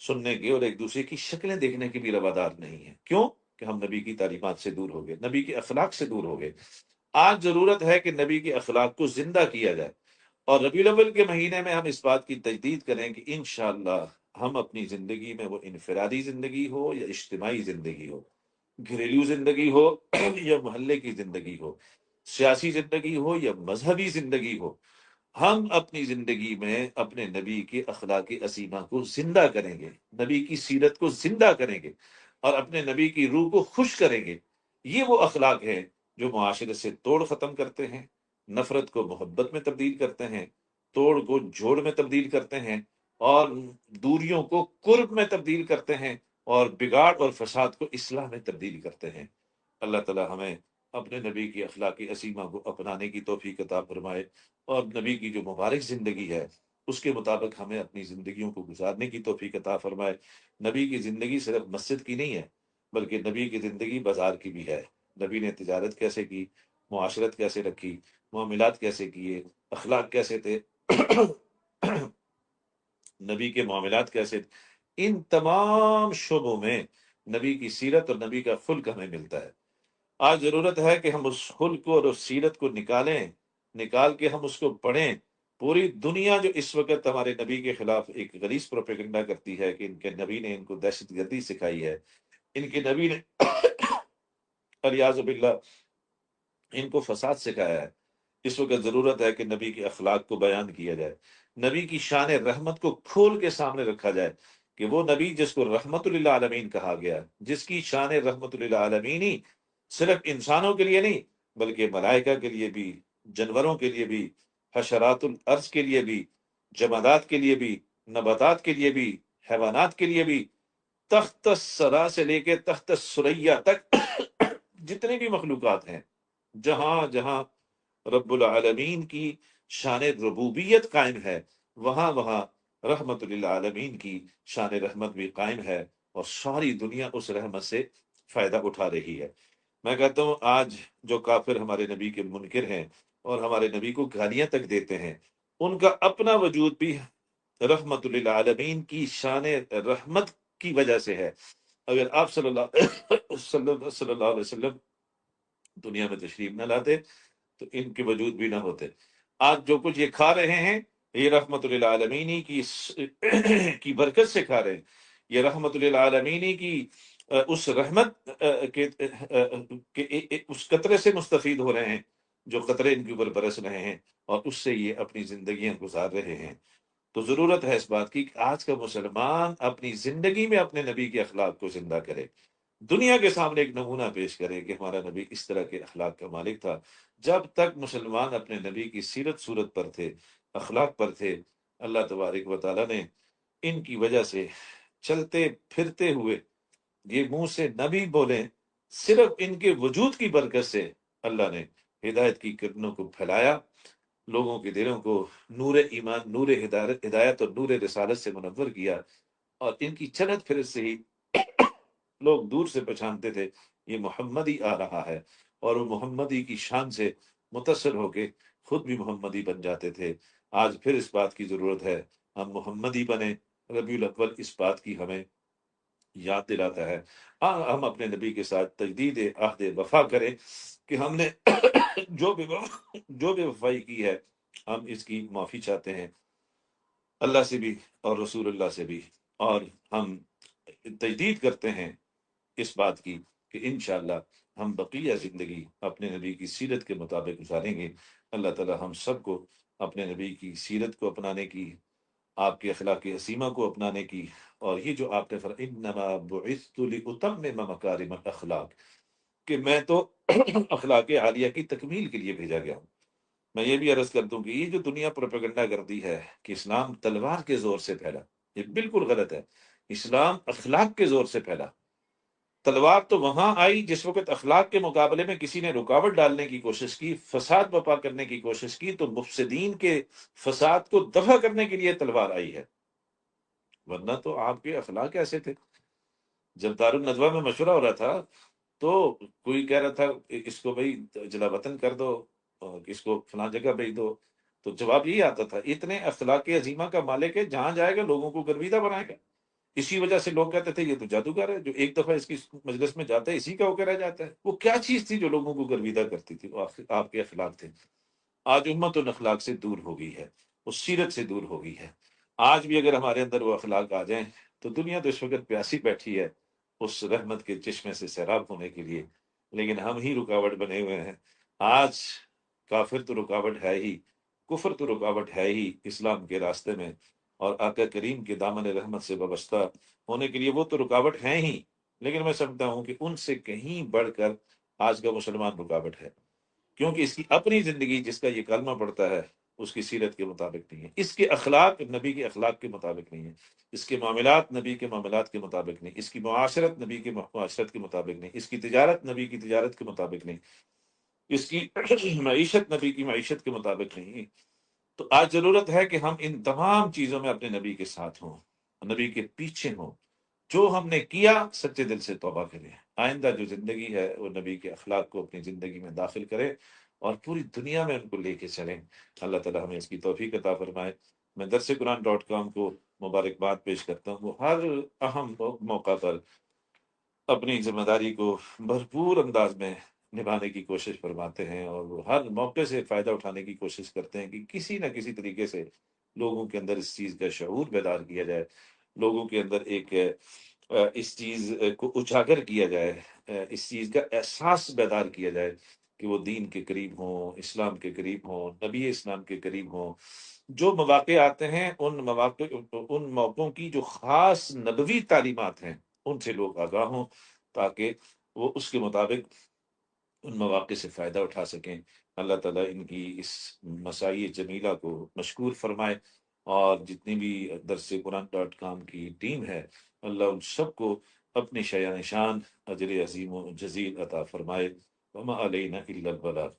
سننے کے اور ایک دوسرے کی شکلیں دیکھنے کے بھی روادار نہیں ہیں۔ کیوں؟ کہ ہم نبی کی تعلیمات سے دور ہو گئے، نبی کے اخلاق سے دور ہو گئے۔ آج ضرورت ہے کہ نبی کے اخلاق کو زندہ کیا جائے، اور ربیع الاول کے مہینے میں ہم اس بات کی تجدید کریں کہ انشاءاللہ ہم اپنی زندگی میں، وہ انفرادی زندگی ہو یا اجتماعی زندگی ہو، گھریلو زندگی ہو یا محلے کی زندگی ہو، سیاسی زندگی ہو یا مذہبی زندگی ہو، ہم اپنی زندگی میں اپنے نبی کے اخلاق عظیمہ کو زندہ کریں گے، نبی کی سیرت کو زندہ کریں گے اور اپنے نبی کی روح کو خوش کریں گے۔ یہ وہ اخلاق ہیں جو معاشرے سے توڑ ختم کرتے ہیں، نفرت کو محبت میں تبدیل کرتے ہیں، توڑ کو جوڑ میں تبدیل کرتے ہیں، اور دوریوں کو قرب میں تبدیل کرتے ہیں، اور بگاڑ اور فساد کو اصلاح میں تبدیل کرتے ہیں۔ اللہ تعالی ہمیں اپنے نبی کی اخلاقی عظیمہ کو اپنانے کی توفیق عطا فرمائے، اور نبی کی جو مبارک زندگی ہے اس کے مطابق ہمیں اپنی زندگیوں کو گزارنے کی توفیق عطا فرمائے۔ نبی کی زندگی صرف مسجد کی نہیں ہے، بلکہ نبی کی زندگی بازار کی بھی ہے۔ نبی نے تجارت کیسے کی، معاشرت کیسے رکھی، معاملات کیسے کیے، اخلاق کیسے تھے، نبی کے معاملات کیسے، ان تمام شعبوں میں نبی کی سیرت اور نبی کا خلق ہمیں ملتا ہے۔ آج ضرورت ہے کہ ہم اس خلق کو اور اس سیرت کو نکال کے ہم اس کو پڑھیں۔ پوری دنیا جو اس وقت ہمارے نبی کے خلاف ایک غلیظ پروپیگنڈا کرتی ہے کہ ان کے نبی نے ان کو دہشت گردی سکھائی ہے، ان کے نبی نے الیاذ باللہ ان کو فساد سکھایا ہے، اس وقت ضرورت ہے کہ نبی کے اخلاق کو بیان کیا جائے، نبی کی شان رحمت کو کھول کے سامنے رکھا جائے کہ وہ نبی جس کو رحمت للعالمین کہا گیا، جس کی شان رحمت للعالمین ہی صرف انسانوں کے لیے نہیں بلکہ ملائکہ کے لیے بھی، جانوروں کے لیے بھی، حشرات الارض کے لیے بھی، جمادات کے لیے بھی، نباتات کے لیے بھی، حیوانات کے لیے بھی، تحت الثری سے لے کے تحت الثریا تک جتنے بھی مخلوقات ہیں، جہاں جہاں رب العالمین کی شان ربوبیت قائم ہے، وہاں وہاں رحمت للعالمین کی شان رحمت بھی قائم ہے، اور ساری دنیا اس رحمت سے فائدہ اٹھا رہی ہے۔ میں کہتا ہوں آج جو کافر ہمارے نبی کے منکر ہیں اور ہمارے نبی کو گالیاں تک دیتے ہیں، ان کا اپنا وجود بھی رحمت للعالمین کی شان رحمت کی وجہ سے ہے۔ اگر آپ صلی اللہ علیہ وسلم دنیا میں تشریف نہ لاتے تو ان کے وجود بھی نہ ہوتے۔ آج جو کچھ یہ کھا رہے ہیں یہ رحمت للعالمین کی برکت سے کھا رہے ہیں، یہ رحمت للعالمین کی اس رحمت کے اس قطرے سے مستفید ہو رہے ہیں جو قطرے ان کے اوپر برس رہے ہیں، اور اس سے یہ اپنی زندگیاں گزار رہے ہیں۔ تو ضرورت ہے اس بات کی کہ آج کا مسلمان اپنی زندگی میں اپنے نبی کے اخلاق کو زندہ کرے، دنیا کے سامنے ایک نمونہ پیش کرے کہ ہمارا نبی اس طرح کے اخلاق کا مالک تھا۔ جب تک مسلمان اپنے نبی کی سیرت صورت پر تھے، اخلاق پر تھے، اللہ تبارک و تعالیٰ نے ان کی وجہ سے چلتے پھرتے ہوئے، یہ منہ سے نبی بولیں، صرف ان کے وجود کی برکت سے اللہ نے ہدایت کی کرنوں کو پھیلایا، لوگوں کے دلوں کو نور ایمان، نور ہدایت اور نور رسالت سے منور کیا، اور ان کی چلت پھرت سے ہی لوگ دور سے پہچانتے تھے یہ محمدی آ رہا ہے، اور وہ محمدی کی شان سے متاثر ہو کے خود بھی محمدی بن جاتے تھے۔ آج پھر اس بات کی ضرورت ہے ہم محمدی بنیں۔ ربیع الاول اس بات کی ہمیں یاد دلاتا ہے، ہم اپنے نبی کے ساتھ تجدید عہد وفا کریں کہ ہم نے جو بھی وفائی کی ہے ہم اس کی معافی چاہتے ہیں، اللہ سے بھی اور رسول اللہ سے بھی، اور ہم تجدید کرتے ہیں اس بات کی کہ انشاءاللہ ہم بقیہ زندگی اپنے نبی کی سیرت کے مطابق گزاریں گے۔ اللہ تعالی ہم سب کو اپنے نبی کی سیرت کو اپنانے کی، آپ کے اخلاق حسیمہ کو اپنانے کی، اور یہ جو آپ نے انما بعثت لاتمم مکارم الاخلاق، کہ میں تو اخلاق عالیہ کی تکمیل کے لیے بھیجا گیا ہوں۔ میں یہ بھی عرض کر دوں کہ یہ جو دنیا پروپیگنڈا کرتی ہے کہ اسلام تلوار کے زور سے پھیلا، یہ بالکل غلط ہے۔ اسلام اخلاق کے زور سے پھیلا، تلوار تو وہاں آئی جس وقت اخلاق کے مقابلے میں کسی نے رکاوٹ ڈالنے کی کوشش کی، فساد برپا کرنے کی کوشش کی، تو مفسدین کے فساد کو دفع کرنے کے لیے تلوار آئی ہے، ورنہ تو آپ کے اخلاق ایسے تھے۔ جب دارالندوہ میں مشورہ ہو رہا تھا تو کوئی کہہ رہا تھا اس کو بھائی جلا وطن کر دو، اور اس کو فلاں جگہ بھیج دو، تو جواب یہی آتا تھا اتنے اخلاق عظیمہ کا مالک ہے، جہاں جائے گا لوگوں کو گرویدہ بنائے گا۔ اسی وجہ سے لوگ کہتے تھے یہ تو جادوگر ہے، جو ایک دفعہ اس کی مجلس میں جاتا ہے اسی کا ہو کے رہ جاتا ہے۔ وہ کیا چیز تھی جو لوگوں کو گرویدہ کرتی تھی؟ وہ آپ کے اخلاق تھے۔ آج امت ان اخلاق سے دور ہو گئی ہے، اس سیرت سے دور ہو گئی ہے۔ آج بھی اگر ہمارے اندر وہ اخلاق آ جائیں تو دنیا تو اس وقت پیاسی بیٹھی ہے اس رحمت کے چشمے سے سیراب ہونے کے لیے، لیکن ہم ہی رکاوٹ بنے ہوئے ہیں۔ آج کافر تو رکاوٹ ہے ہی، کفر تو رکاوٹ ہے ہی اسلام کے راستے میں، اور آقا کریم کے دامن رحمت سے وابستہ ہونے کے لیے وہ تو رکاوٹ ہیں ہی، لیکن میں سمجھتا ہوں کہ ان سے کہیں بڑھ کر آج کا مسلمان رکاوٹ ہے، کیونکہ اس کی اپنی زندگی جس کا یہ کلمہ پڑتا ہے اس کی سیرت کے مطابق نہیں ہے، اس کے اخلاق نبی کے اخلاق کے مطابق نہیں ہے، اس کے معاملات نبی کے معاملات کے مطابق نہیں، اس کی معاشرت نبی کے معاشرت کے مطابق نہیں، اس کی تجارت نبی کی تجارت کے مطابق نہیں، اس کی معیشت نبی کی معیشت کے مطابق نہیں۔ تو آج ضرورت ہے کہ ہم ان تمام چیزوں میں اپنے نبی کے ساتھ ہوں، نبی کے پیچھے ہوں، جو ہم نے کیا سچے دل سے توبہ کریں، آئندہ جو زندگی ہے وہ نبی کے اخلاق کو اپنی زندگی میں داخل کرے اور پوری دنیا میں ان کو لے کے چلیں۔ اللہ تعالیٰ ہمیں اس کی توفیق عطا فرمائے۔ میں درس قرآن ڈاٹ کام کو مبارکباد پیش کرتا ہوں، وہ ہر اہم موقع پر اپنی ذمہ داری کو بھرپور انداز میں نبھانے کی کوشش فرماتے ہیں، اور وہ ہر موقع سے فائدہ اٹھانے کی کوشش کرتے ہیں کہ کسی نہ کسی طریقے سے لوگوں کے اندر اس چیز کا شعور بیدار کیا جائے، لوگوں کے اندر ایک اس چیز کو اجاگر کیا جائے، اس چیز کا احساس بیدار کیا جائے کہ وہ دین کے قریب ہوں، اسلام کے قریب ہوں، نبی اسلام کے قریب ہوں۔ جو مواقع آتے ہیں ان موقعوں کی جو خاص نبوی تعلیمات ہیں ان سے لوگ آگاہ ہوں، تاکہ وہ اس کے مطابق ان مواقع سے فائدہ اٹھا سکیں۔ اللہ تعالیٰ ان کی اس مسائی جمیلہ کو مشکور فرمائے، اور جتنی بھی درس قرآن ڈاٹ کام کی ٹیم ہے اللہ ان سب کو اپنی شایان شان اجر عظیم و جزیل عطا فرمائے۔ وما علینا الا البلاغ۔